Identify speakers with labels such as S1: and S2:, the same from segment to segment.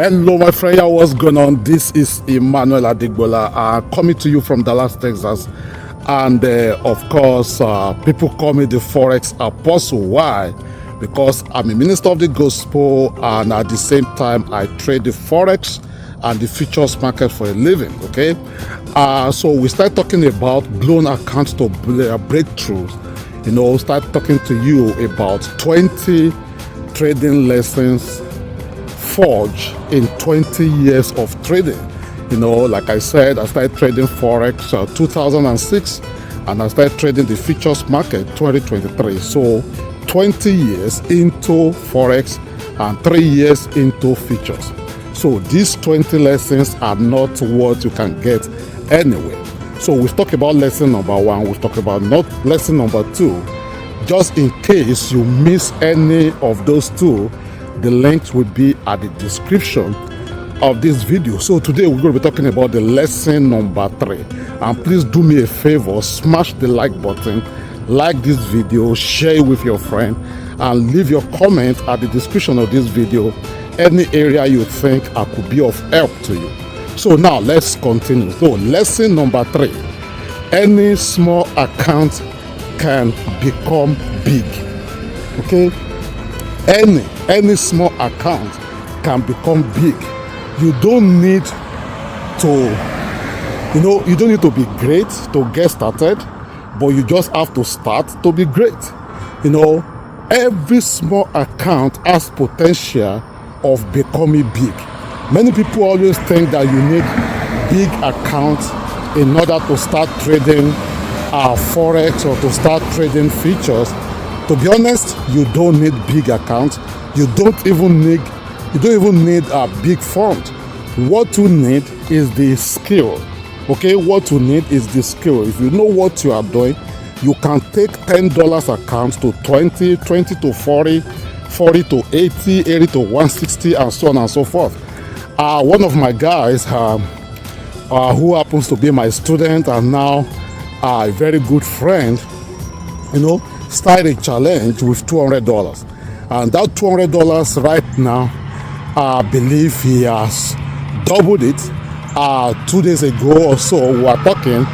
S1: Hello, my friend. What's going on? This is Emmanuel Adigbola, coming to you from Dallas, Texas. And of course, people call me the Forex Apostle. Why? Because I'm a minister of the gospel, and at the same time, I trade the Forex and the futures market for a living. Okay, so we start talking about blown accounts to breakthroughs. You know, start talking to you about 20 trading lessons forged in 20 years of trading. You know, like I said, I started trading Forex 2006, and I started trading the futures market 2023. So 20 years into Forex and 3 years into futures. So these 20 lessons are not what you can get anywhere. So we've talked about lesson number 1, we've talked about not lesson number 2. Just in case you miss any of those 2, the links will be at the description of this video. So today we're going to be talking about the lesson number 3. And please do me a favor, smash the like button, like this video, share it with your friend, and leave your comment at the description of this video, any area you think I could be of help to you. So now let's continue. So lesson number 3, any small account can become big. Okay, any small account can become big. You don't need to, you don't need to be great to get started, but you just have to start to be great. You know, every small account has potential of becoming big. Many people always think that you need big accounts in order to start trading Forex or to start trading futures. To be honest, you don't need big accounts. You don't even need a big fund. What you need is the skill. Okay, what you need is the skill. If you know what you are doing, you can take $10 accounts to 20, 20 to 40, 40 to 80, 80 to 160, and so on and so forth. One of my guys who happens to be my student and now a very good friend, started a challenge with $200. And that $200 right now, I believe he has doubled it. 2 days ago or so, we were talking,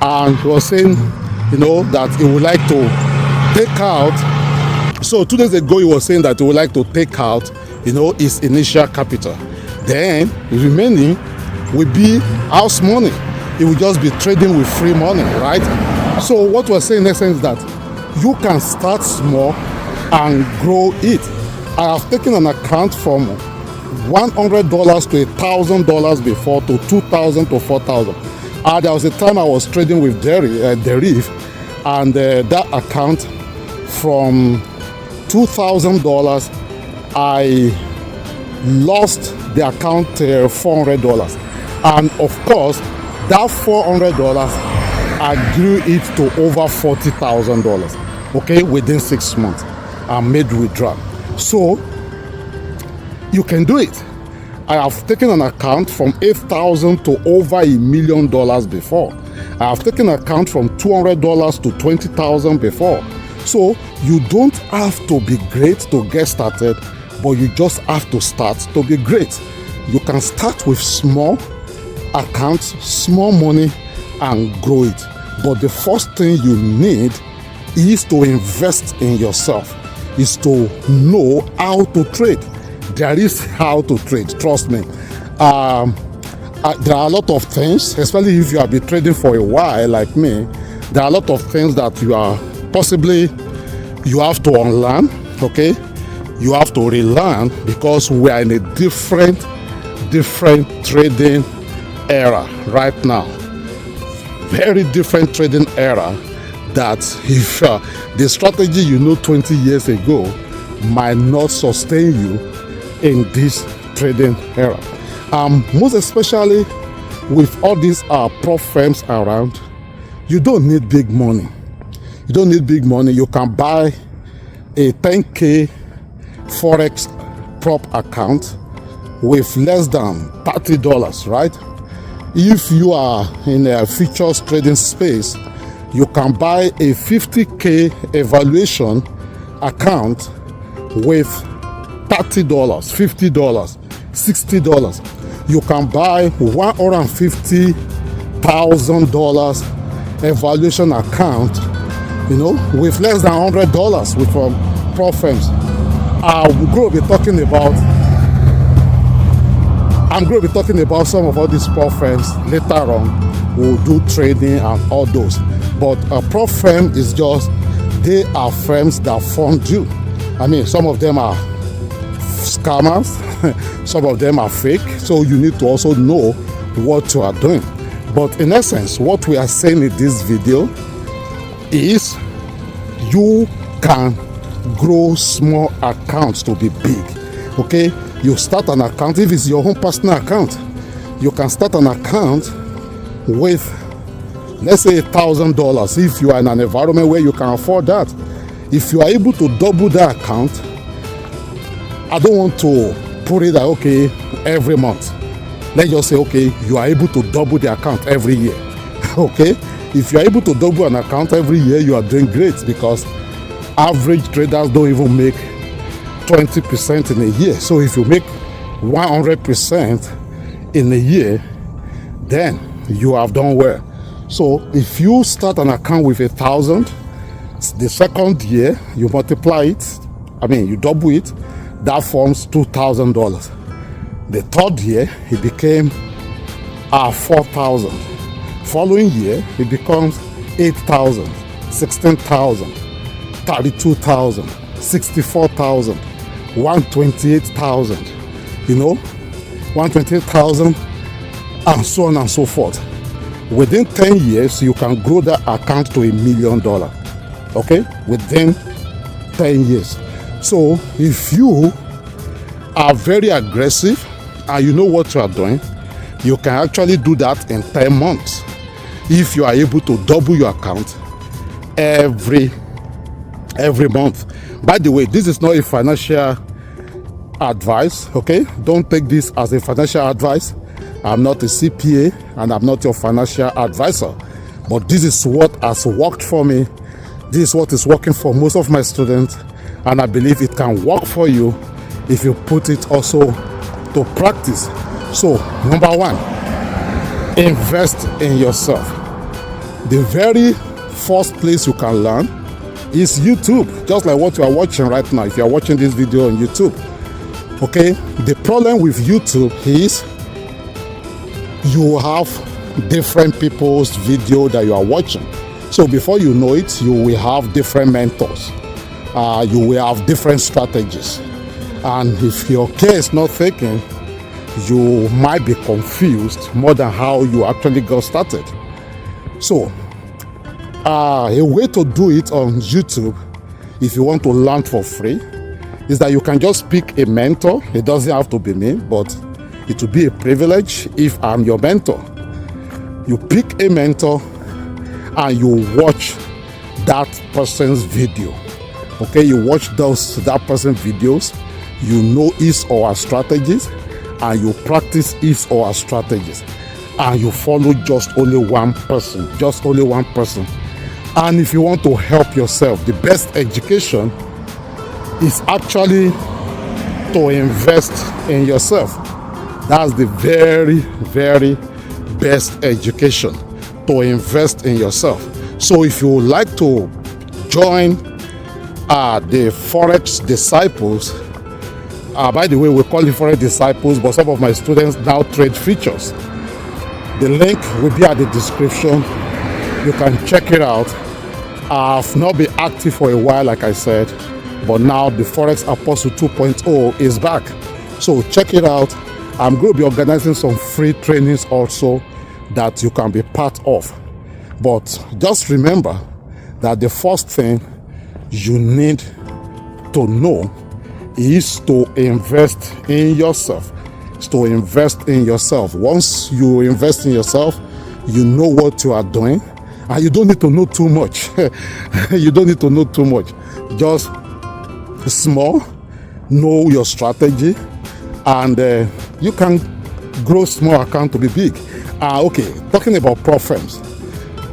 S1: and he was saying, that he would like to take out. So 2 days ago, he was saying that he would like to take out, his initial capital. Then the remaining will be house money. He will just be trading with free money, right? So what we're saying in essence is that you can start small and grow it. I have taken an account from $100 to $1,000 before, to $2,000 to $4,000. There was a time I was trading with Deriv, and that account from $2,000, I lost the account $400. And of course, that $400, I grew it to over $40,000. Okay, within 6 months, I made withdrawal. So you can do it. I have taken an account from $8,000 to over $1 million before. I have taken an account from $200 to $20,000 before. So you don't have to be great to get started, but you just have to start to be great. You can start with small accounts, small money, and grow it. But the first thing you need is to invest in yourself, is to know how to trade. There is how to trade, trust me. There are a lot of things, especially if you have been trading for a while like me. There are a lot of things that you have to unlearn. Okay, you have to relearn, because we are in a different trading era right now. Very different trading era, that if the strategy 20 years ago might not sustain you in this trading era. Most especially with all these prop firms around, you don't need big money. You don't need big money. You can buy a 10K Forex prop account with less than $30, right? If you are in a futures trading space, you can buy a 50K evaluation account with $30, $50. $60. You can buy $150,000 evaluation account, you know, with less than $100 with prop firms. I'm going to be talking about some of all these prop firms later on. We'll do trading and all those. But a prop firm is just, they are firms that fund you. I mean, some of them are scammers, some of them are fake. So you need to also know what you are doing. But in essence, what we are saying in this video is you can grow small accounts to be big. Okay, you start an account. If it's your own personal account, you can start an account with, let's say, $1,000 if you are in an environment where you can afford that. If you are able to double that account, I don't want to put it that, okay, every month. Let's just say, okay, you are able to double the account every year. Okay, if you are able to double an account every year, you are doing great, because average traders don't even make 20% in a year. So if you make 100% in a year, then you have done well. So if you start an account with 1,000, the second year you multiply it, I mean you double it, that forms $2,000. The third year it became 4,000. Following year it becomes 8,000, 16,000, 32,000, 64,000, 128,000, you know, 128,000, and so on and so forth. Within 10 years, you can grow that account to $1 million. Okay, within 10 years. So if you are very aggressive and you know what you are doing, you can actually do that in 10 months. If you are able to double your account every month. By the way, this is not a financial advice. Okay, don't take this as a financial advice. I'm not a CPA and I'm not your financial advisor, but this is what has worked for me. This is what is working for most of my students, and I believe it can work for you if you put it also to practice. So number one, invest in yourself. The very first place you can learn is YouTube, just like what you are watching right now. If you are watching this video on YouTube, okay, the problem with YouTube is you have different people's video that you are watching. So before you know it, you will have different mentors. You will have different strategies. And if your care is not taken, you might be confused more than how you actually got started. So a way to do it on YouTube, if you want to learn for free, is that you can just pick a mentor. It doesn't have to be me, but it will be a privilege if I'm your mentor. You pick a mentor and you watch that person's video. Okay, you watch that person's videos, you know his or her strategies, and you practice his or her strategies, and you follow just only one person. And if you want to help yourself, the best education is actually to invest in yourself. That's the very, very best education, to invest in yourself. So if you would like to join the Forex Disciples, by the way, we call it Forex Disciples, but some of my students now trade futures. The link will be at the description. You can check it out. I've not been active for a while, like I said, but now the Forex Apostle 2.0 is back. So check it out. I'm going to be organizing some free trainings also that you can be part of. But just remember that the first thing you need to know is to invest in yourself. It's to invest in yourself. Once you invest in yourself, you know what you are doing, and you don't need to know too much. You don't need to know too much. Just small, know your strategy, and you can grow small account to be big. Okay, talking about prop firms,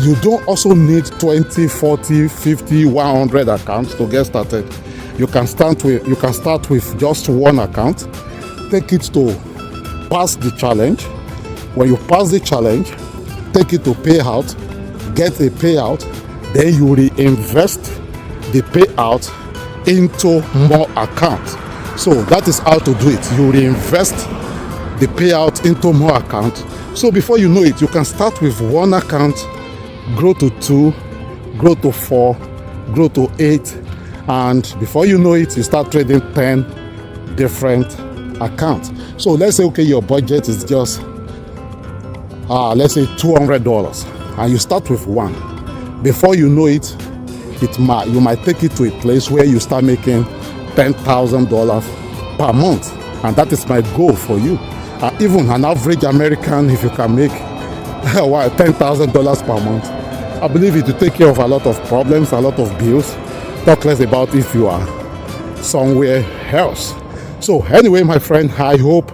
S1: you don't also need 20, 40, 50, 100 accounts to get started. You can start with just one account, take it to pass the challenge. When you pass the challenge, take it to payout, get a payout, then you reinvest the payout into more accounts. So that is how to do it. You reinvest the payout into more accounts. So before you know it, you can start with one account, grow to 2, grow to 4, grow to 8, and before you know it, you start trading 10 different accounts. So let's say, okay, your budget is just let's say $200, and you start with one. Before you know it, you might take it to a place where you start making $10,000 per month, and that is my goal for you. Even an average American, if you can make $10,000 per month, I believe it will take care of a lot of problems, a lot of bills. Talk less about if you are somewhere else. So anyway, my friend, I hope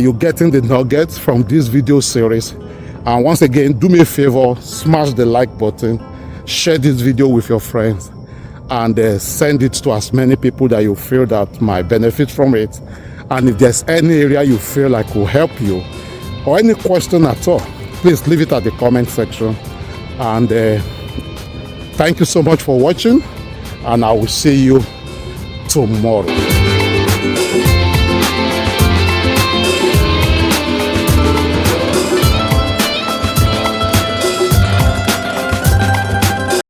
S1: you're getting the nuggets from this video series. And once again, do me a favor, smash the like button, share this video with your friends, and send it to as many people that you feel that might benefit from it. And if there's any area you feel like will help you, or any question at all, please leave it at the comment section. And thank you so much for watching, and I will see you tomorrow.